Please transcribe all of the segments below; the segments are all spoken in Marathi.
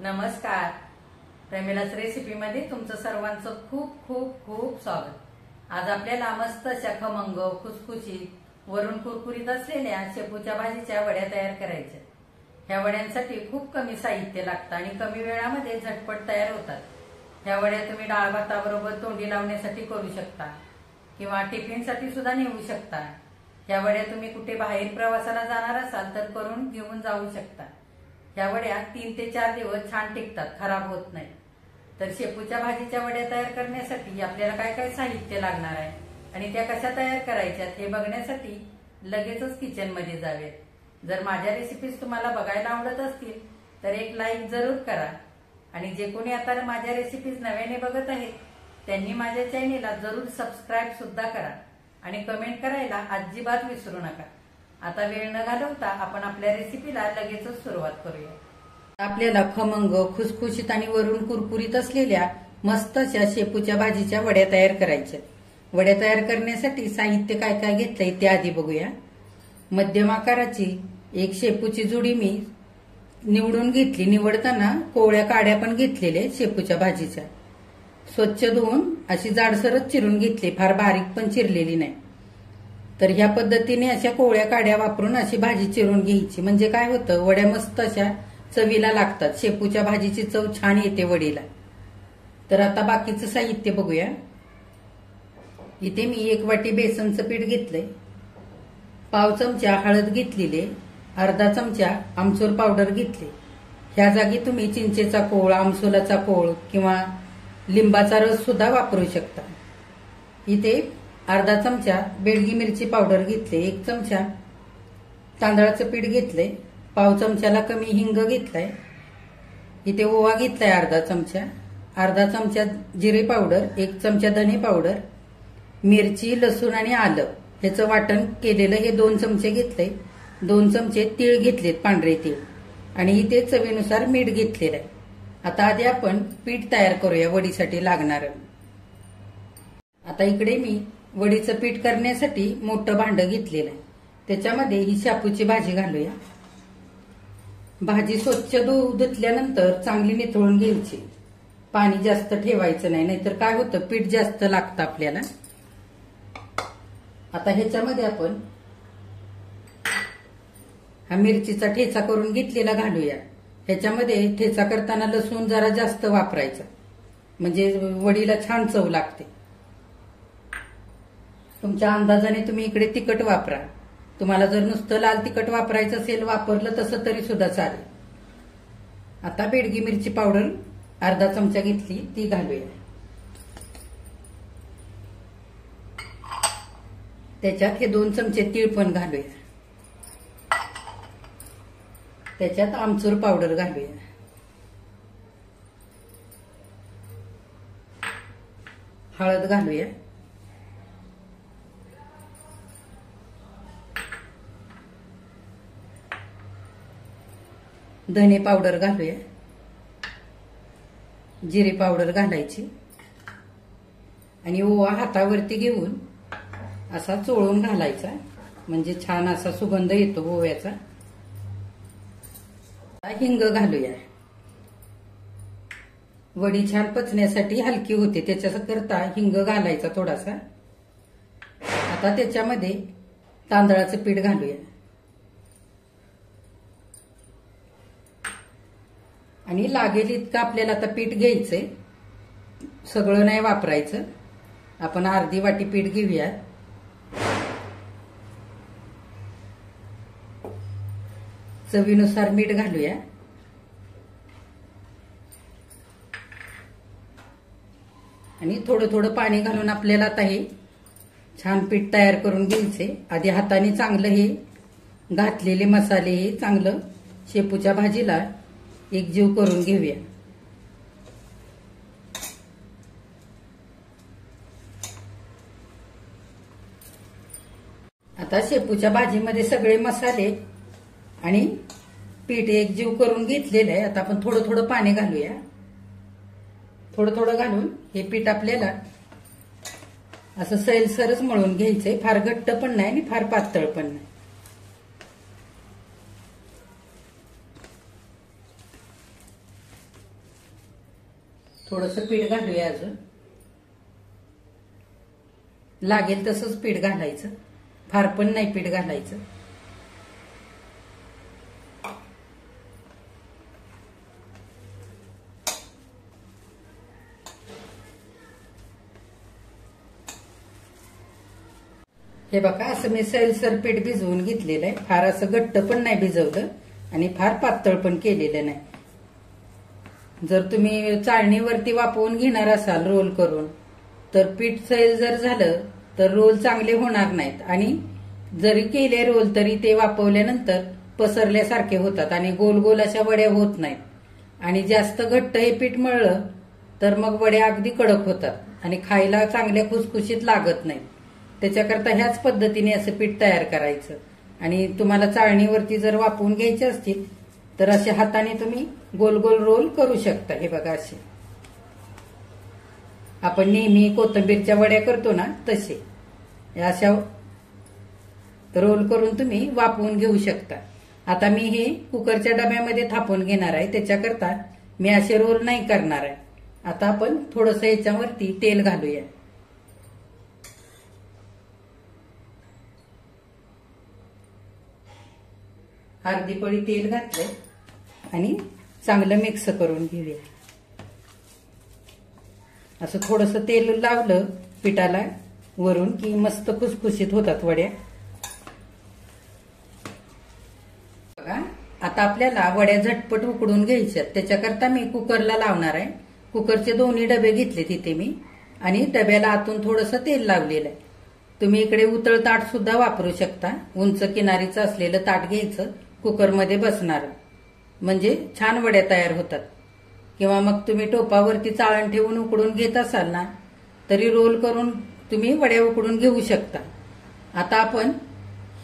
नमस्कार. प्रेमिलाच रेसिपीमध्ये तुमचं सर्वांचं खूप खूप खूप स्वागत. आज आपल्याला मस्त अशा खमंग खुसखुशीत वरून कुरकुरीत असलेल्या शेपूच्या भाजीच्या वड्या तयार करायच्या. ह्या वड्यांसाठी खूप कमी साहित्य लागतं आणि कमी वेळामध्ये झटपट तयार होतात. ह्या वड्या तुम्ही डाळ भाताबरोबर तोंडी लावण्यासाठी करू शकता किंवा टिफिनसाठी सुद्धा नेऊ शकता. ह्या वड्या तुम्ही कुठे बाहेर प्रवासाला जाणार असाल तर करून घेऊन जाऊ शकता. ह्या वड्या 3 ते 4 दिवस छान टिकतात, खराब होत नाही. तर शेपूच्या भाजीच्या वड्या तयार करण्यासाठी आपल्याला काय काय साहित्य लागणार आहे आणि त्या कशा तयार करायच्यात हे बघण्यासाठी लगेचच किचन मध्ये जाऊयात. जर माझ्या रेसिपीज तुम्हाला बघायला आवडत असतील तर एक लाईक जरूर करा आणि जे कोणी आता माझ्या रेसिपीज नव्याने बघत आहेत त्यांनी माझ्या चॅनेलला जरूर सबस्क्राईब सुद्धा करा आणि कमेंट करायला अजिबात विसरू नका. आता वेळ न घालवता आपण आपल्या रेसिपीला लगेचच सुरुवात करूया. आपल्याला खमंग खुसखुशीत आणि वरून कुरकुरीत असलेल्या मस्त अशा शेपूच्या भाजीच्या वड्या तयार करायच्या. वड्या तयार करण्यासाठी साहित्य काय काय घेतलंय ते आधी बघूया. मध्यम आकाराची एक शेपूची जुडी मी निवडून घेतली. निवडताना कोवळ्या काड्या पण घेतलेल्या शेपूच्या भाजीच्या. स्वच्छ धुवून अशी जाडसरच चिरून घेतली, फार बारीक पण चिरलेली नाही. तर ह्या पद्धतीने अशा कोवळ्या काड्या वापरून अशी भाजी चिरून घ्यायची. म्हणजे काय होतं, वड्या मस्त अशा चवीला लागतात. शेपूच्या भाजीची चव छान येते वडीला. तर आता बाकीचं साहित्य बघूया. इथे मी 1 वाटी बेसनचं पीठ घेतलंय, पाव चमचा हळद घेतलेले, अर्धा चमचा आमचूर पावडर घेतले. ह्या जागी तुम्ही चिंचेचा कोळ, आमसोलाचा कोळ किंवा लिंबाचा रस सुद्धा वापरू शकता. इथे अर्धा चमचा बेडगी मिरची पावडर घेतले, 1 चमचा तांदळाचं पीठ घेतले, पाव चमच्याला कमी हिंग घेतलाय. इथे ओवा घेतलाय अर्धा चमचा, अर्धा चमचा जिरे पावडर, 1 चमचा धने पावडर, मिरची, लसूण आणि आलं ह्याचं वाटण केलेलं हे 2 चमचे घेतले. 2 चमचे तीळ घेतलेत, पांढरे तीळ, आणि इथे चवीनुसार मीठ घेतलेलं आहे. आता आधी आपण पीठ तयार करूया वडीसाठी लागणार. आता इकडे मी वडीचं पीठ करण्यासाठी मोठं भांडं घेतलेलं आहे. त्याच्यामध्ये ही शेपूची भाजी घालूया. भाजी स्वच्छ धुतल्यानंतर चांगली निथळून घ्यायची. पाणी जास्त ठेवायचं नाही, नाहीतर काय होतं, पीठ जास्त लागतं आपल्याला. आता ह्याच्यामध्ये आपण हा मिरचीचा ठेचा करून घेतलेला घालूया. ह्याच्यामध्ये ठेचा करताना लसूण जरा जास्त वापरायचा, म्हणजे वडीला छान चव लागते. तुमच्या अंदाजाने तुम्ही इकडे तिखट वापरा. तुम्हाला जर नुसतं लाल तिखट वापरायचं असेल, वापरलं तसं तरी सुद्धा चालेल. आता बेडगी मिरची पावडर अर्धा चमचा घेतली, ती घालूया. त्याच्यात हे 2 चमचे तीळ पण घालूया. त्याच्यात आमचूर पावडर घालूया. हळद घालूया. धने पावडर घालूया. जिरे पावडर घालायची आणि ओवा हातावरती घेऊन असा चोळून घालायचा, म्हणजे छान असा सुगंध येतो ओव्याचा. हिंग घालूया. वडी छान पचण्यासाठी हलकी होते, त्याच्याकरता हिंग घालायचा थोडासा. आता त्याच्यामध्ये तांदळाचं पीठ घालूया आणि लागेल इतकं आपल्याला आता पीठ घ्यायचंय. सगळं नाही वापरायचं. आपण अर्धी वाटी पीठ घेऊया. चवीनुसार मीठ घालूया आणि थोडं थोडं पाणी घालून आपल्याला आता हे छान पीठ तयार करून घ्यायचे. आधी हाताने चांगलं हे घातलेले मसाले हे चांगलं शेपूच्या भाजीला एकजीव करून घेऊया. आता शेपूच्या भाजीमध्ये सगळे मसाले आणि पीठ एकजीव करून घेतलेलं आहे. आता आपण थोडं थोडं पाणी घालूया. थोडं थोडं घालून हे पीठ आपल्याला असं सैलसरच मळून घ्यायचंय. फार घट्ट पण नाही आणि फार पातळ पण नाही. थोडंसं पीठ घालूया अजून. लागेल तसंच पीठ घालायचं, फार पण नाही पीठ घालायचं. हे बघा, असं मी सैलसर पीठ भिजवून घेतलेलं आहे. फार असं घट्ट पण नाही भिजवलं आणि फार पातळ पण केलेलं नाही. जर तुम्ही चाळणीवरती वाफवून घेणार असाल रोल करून, तर पीठ सैल जर झालं तर रोल चांगले होणार नाहीत आणि जरी केले रोल तरी ते वाफवल्यानंतर पसरल्यासारखे होतात आणि गोल गोल अशा वड्या होत नाहीत. आणि जास्त घट्ट हे पीठ मळलं तर मग वड्या अगदी कडक होतात आणि खायला चांगल्या खुसखुशीत लागत नाहीत. त्याच्याकरता ह्याच पद्धतीने असं पीठ तयार करायचं. आणि तुम्हाला चाळणीवरती जर वाफवून घ्यायचे असतील तर असे हाताने तुम्ही गोल गोल रोल करू शकता. हे बघा, असे आपण नेहमी कोथिंबीरच्या वड्या करतो ना तसे अशा रोल करून तुम्ही वाफवून घेऊ शकता. आता मी हे कुकरच्या डब्यामध्ये थापून घेणार आहे, त्याच्याकरता मी असे रोल नाही करणार आहे. आता आपण थोडंसं याच्यावरती तेल घालूया. अर्धी पळी तेल घातलं आणि चांगलं मिक्स करून घेऊया. असं थोडंसं तेल लावलं पिठाला वरून की मस्त खुसखुशीत होतात वड्या. बघा, आता आपल्याला वड्या झटपट उकडून घ्यायच्यात. त्याच्याकरता मी कुकरला लावणार आहे. कुकरचे दोन्ही डबे घेतले तिथे मी आणि डब्याला आतून थोडंसं तेल लावलेलं आहे. तुम्ही इकडे उतळ ताट सुद्धा वापरू शकता. उंच किनारीचं असलेलं ताट घ्यायचं, कुकरमध्ये बसणार, म्हणजे छान वड्या तयार होतात. किंवा मग तुम्ही टोपावरती चाळण ठेवून उकडून घेत असाल ना तरी रोल करून तुम्ही वड्या उकडून घेऊ शकता. आता आपण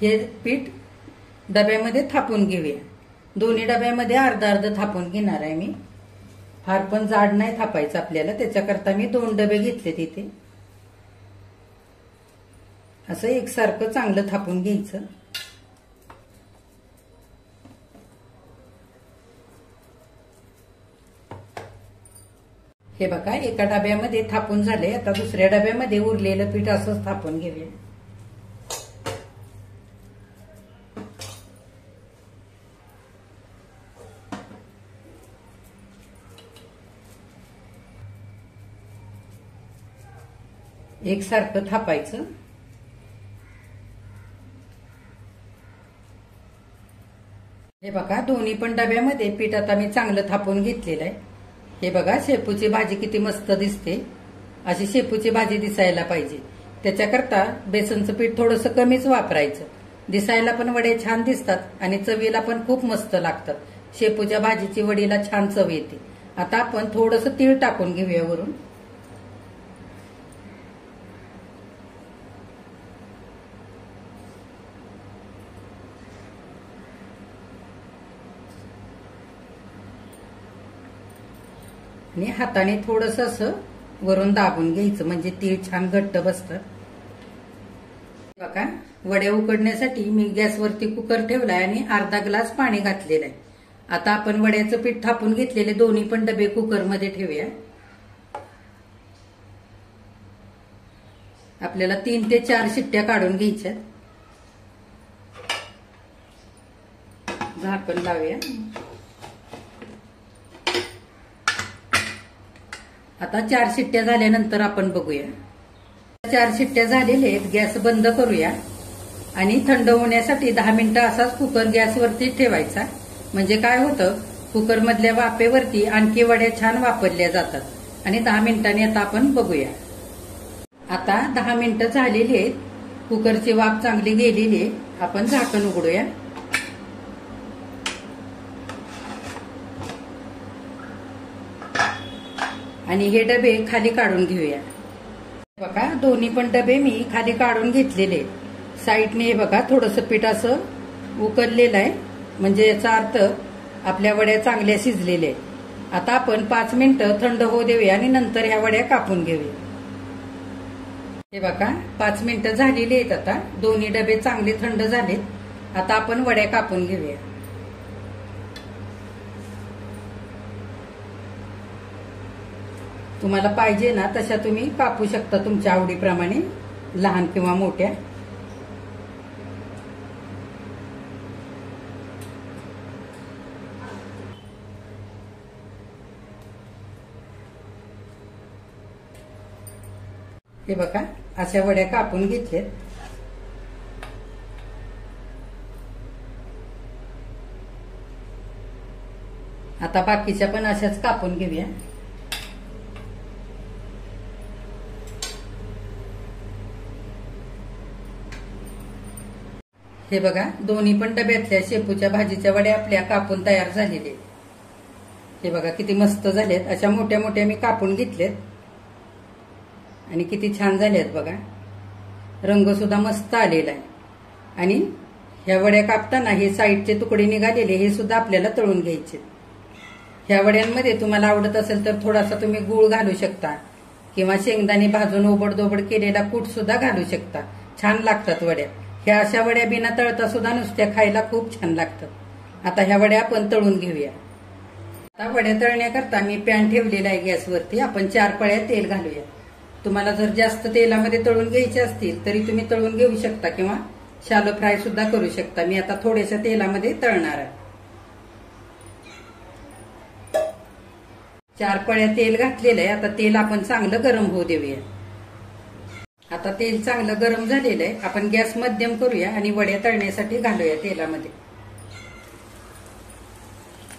हे पीठ डब्यामध्ये थापून घेऊया. दोन्ही डब्यामध्ये अर्धा अर्ध थापून घेणार आहे मी. फार पण जाड नाही थापायचं आपल्याला, त्याच्याकरता मी 2 डबे घेतले तिथे. असं एकसारखं चांगलं थापून घ्यायचं. हे बघा, एका डब्यामध्ये थापून झाले. आता दुसऱ्या डब्यामध्ये उरलेलं पीठ असंच थापून घेऊया. एकसारखं थापायचं. हे बघा, दोन्ही पण डब्यामध्ये पीठ आता मी चांगलं थापून घेतलेलं आहे. हे बघा, शेपूची भाजी किती मस्त दिसते. अशी शेपूची भाजी दिसायला पाहिजे. त्याच्याकरता बेसनचं पीठ थोडंसं कमीच वापरायचं. दिसायला पण वडे छान दिसतात आणि चवीला पण खूप मस्त लागतात. शेपूच्या भाजीची वडीला छान चव येते. आता आपण थोडंसं तीळ टाकून घेऊया वरून. आणि हाताने थोडंसं असं वरून दाबून घ्यायचं, म्हणजे तीळ छान घट्ट बसतात. बघा, वड्या उकडण्यासाठी मी गॅसवरती कुकर ठेवलाय आणि अर्धा ग्लास पाणी घातलेलं आहे. आता आपण वड्याचं पीठ थापून घेतलेले दोन्ही पण डबे कुकरमध्ये ठेवूया. आपल्याला 3 ते 4 शिट्ट्या काढून घ्यायच्या. झाकण लावूया. आता 4 शिट्ट्या झाल्यानंतर आपण बघूया. 4 शिट्ट्या झालेले आहेत. गॅस बंद करूया आणि थंड होण्यासाठी 10 मिनिटं असाच कुकर गॅसवरती ठेवायचा. म्हणजे काय होतं, कुकरमधल्या वाफेवरती आणखी वड्या छान वापरल्या जातात. आणि 10 मिनिटांनी आता आपण बघूया. आता 10 मिनिटं झालेली आहेत. कुकरची वाफ चांगली गेलेली आहे. आपण झाकण उघडूया. आणि हे डबे खाली काढून घेऊया. बघा, दोन्ही पण डबे मी खाली काढून घेतलेले. साईडने हे बघा थोडंसं पीठ असं उकळलेलं आहे, म्हणजे याचा अर्थ आपल्या वड्या चांगल्या शिजलेल्या आहेत. आता आपण 5 मिनिटं थंड होऊ देऊया आणि नंतर ह्या वड्या कापून घेऊया. हे बघा, 5 मिनिटं झालेली आहेत. आता दोन्ही डबे चांगले थंड झालेत. आता आपण वड्या कापून घेऊया. तुम्हाला पाहिजे ना तशा तुम्ही कापू शकता तुमच्या आवडीप्रमाणे, लहान किंवा मोठ्या. हे बघा अशा वड्या कापून घेतल्यात. आता बाकीच्या पण अशाच कापून घेऊया. हे बघा दोन्ही पण डब्यातल्या शेपूच्या भाजीच्या वड्या आपल्या कापून तयार झालेले. हे बघा किती मस्त झालेत. अशा मोठ्या मोठ्या मी कापून घेतलेत आणि किती छान झालेत बघा. रंग सुद्धा मस्त आलेला आहे. आणि ह्या वड्या कापताना हे साईडचे तुकडे निघालेले हे सुद्धा आपल्याला तळून घ्यायचे. ह्या वड्यांमध्ये तुम्हाला आवडत असेल तर थोडासा तुम्ही गूळ घालू शकता किंवा शेंगदाणे भाजून ओबडदोबड केलेला कूट सुद्धा घालू शकता. छान लागतात वड्या. ह्या अशा वड्या बिना तळता सुद्धा नुसत्या खायला खूप छान लागतात. आता ह्या वड्या आपण तळून घेऊया. आता वड्या तळण्याकरता मी पॅन ठेवलेला आहे गॅसवरती. आपण 4 पळ्या तेल घालूया. तुम्हाला जर जास्त तेलामध्ये तळून घ्यायचे असतील तरी तुम्ही तळून घेऊ शकता किंवा शॅलो फ्राय सुद्धा करू शकता. मी आता थोड्याशा तेलामध्ये तळणार आहे. 4 पळ्या तेल घातलेलं आहे. आता तेल आपण चांगलं गरम होऊ देऊया. आता तेल चांगलं गरम झालेलं आहे. आपण गॅस मध्यम करूया आणि वड्या तळण्यासाठी घालूया तेलामध्ये.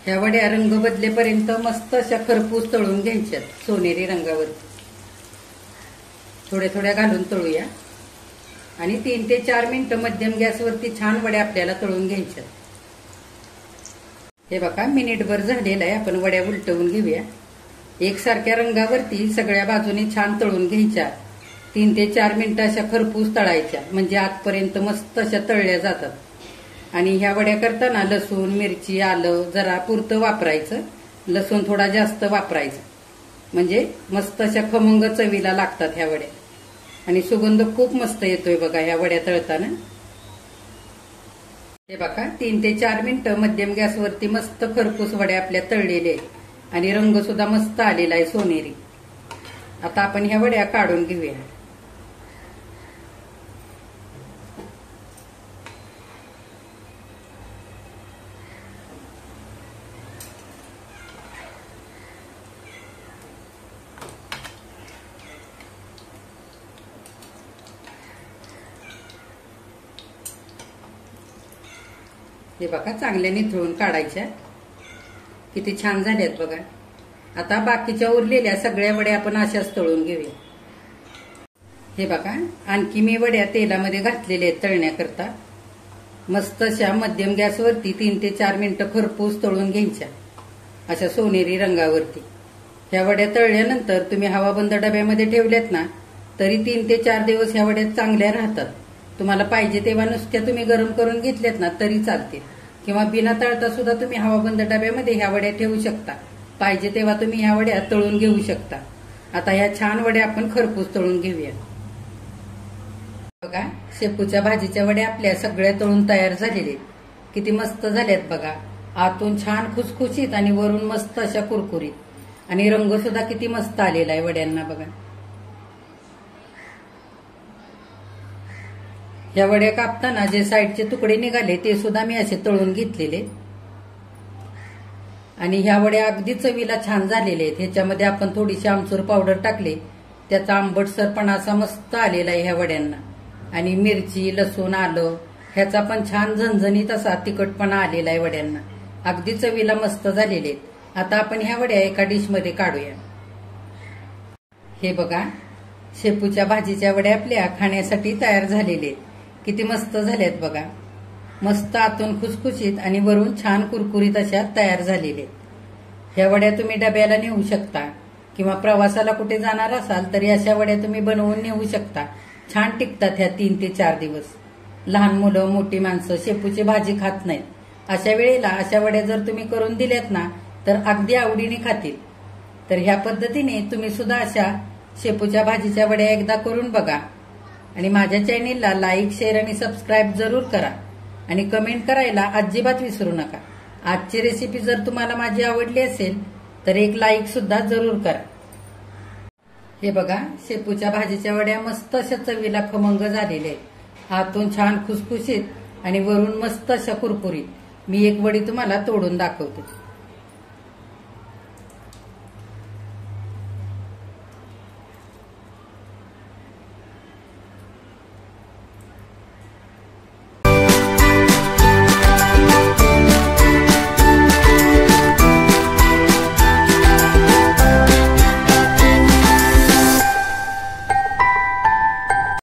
ह्या वड्या रंग बदलेपर्यंत मस्त अशा खरपूस तळून घ्यायच्यात सोनेरी रंगावरती. थोड्या थोड्या घालून तळूया आणि 3 ते 4 मिनिटं मध्यम गॅसवरती छान वड्या आपल्याला तळून घ्यायच्या. हे बघा मिनिटभर झालेलं आहे. आपण वड्या उलटवून घेऊया. एकसारख्या रंगावरती सगळ्या बाजूने छान तळून घ्यायच्या. 3 ते 4 मिनिटं अशा खरपूस तळायच्या म्हणजे आतपर्यंत मस्त अशा तळल्या जातात. आणि ह्या वड्या करताना लसूण मिरची आलं जरा पुरतं वापरायचं. लसूण थोडा जास्त वापरायचा म्हणजे मस्त अशा खमंग चवीला लागतात ह्या वड्या. आणि सुगंध खूप मस्त येतोय बघा ह्या वड्या तळताना. हे बघा 3 ते 4 मिनिटं मध्यम गॅसवरती मस्त खरपूस वड्या आपल्या तळलेल्या आहेत आणि रंग सुद्धा मस्त आलेला आहे सोनेरी. आता आपण ह्या वड्या काढून घेऊया. हे बघा चांगल्या निथळून काढायच्या. किती छान झाल्यात बघा. आता बाकीच्या उरलेल्या सगळ्या वड्या आपण अशाच तळून घेऊया. हे बघा आणखी मी वड्या तेलामध्ये घातलेल्या आहेत तळण्याकरता. मस्त अशा मध्यम गॅसवरती 3 ते 4 मिनिटं खरपूस तळून घ्यायच्या अशा सोनेरी रंगावरती. ह्या वड्या तळल्यानंतर तुम्ही हवाबंद डब्यामध्ये ठेवल्यात ना तरी 3 ते 4 दिवस ह्या वड्या चांगल्या राहतात. तुम्हाला पाहिजे तेव्हा नुसत्या तुम्ही गरम करून घेतल्यात ना तरी चालतील किंवा बिना तळता सुद्धा तुम्ही हवाबंद डब्यामध्ये ह्या वड्या ठेवू शकता. पाहिजे तेव्हा तुम्ही ह्या वड्या तळून घेऊ शकता. आता ह्या छान वड्या आपण खरपूस तळून घेऊया. बघा शेपूच्या भाजीच्या वड्या आपल्या सगळ्या तळून तयार झालेल्या. किती मस्त झाल्यात बघा. आतून छान खुसखुशीत आणि वरून मस्त अशा कुरकुरीत आणि रंग सुद्धा किती मस्त आलेला आहे वड्यांना बघा. ह्या वड्या कापताना जे साईडचे तुकडे निघाले ते सुद्धा मी असे तळून घेतलेले. आणि ह्या वड्या अगदी चवीला छान झालेले आहेत. ह्याच्यामध्ये आपण थोडीशी आमचूर पावडर टाकले त्याचा आंबटसरपणा असा मस्त आलेला आहे ह्या वड्यांना. आणि मिरची लसूण आलं ह्याचा पण छान झणझणीत असा तिखटपणा आलेला आहे वड्यांना. अगदी चवीला मस्त झालेले आहेत. आता आपण ह्या वड्या एका डिशमध्ये काढूया. हे बघा शेपूच्या भाजीच्या वड्या आपल्या खाण्यासाठी तयार झालेले. किती मस्त झाल्यात बघा. मस्त आतून खुसखुशीत आणि वरून छान कुरकुरीत अशा तयार झालेले. ह्या वड्या तुम्ही डब्याला नेऊ शकता किंवा प्रवासाला कुठे जाणार असाल तरी अशा वड्या तुम्ही बनवून नेऊ शकता. छान टिकतात ह्या 3 ते 4 दिवस. लहान मुलं मोठी माणसं शेपूची भाजी खात नाहीत. अशा वेळेला अशा वड्या जर तुम्ही करून दिल्यात ना तर अगदी आवडीने खातील. तर ह्या पद्धतीने तुम्ही सुद्धा अशा शेपूच्या भाजीच्या वड्या एकदा करून बघा. आणि माझ्या चॅनेलला लाईक शेअर आणि सबस्क्राईब जरूर करा आणि कमेंट करायला अजिबात विसरू नका. आजची रेसिपी जर तुम्हाला माझी आवडली असेल तर एक लाईक सुद्धा जरूर करा. हे बघा, शेपूच्या भाजीच्या वड्या मस्त अशा चवीला खमंग झालेल्या आहेत. आतून छान खुसखुशीत आणि वरून मस्त अशा कुरकुरीत. मी एक वडी तुम्हाला तोडून दाखवते.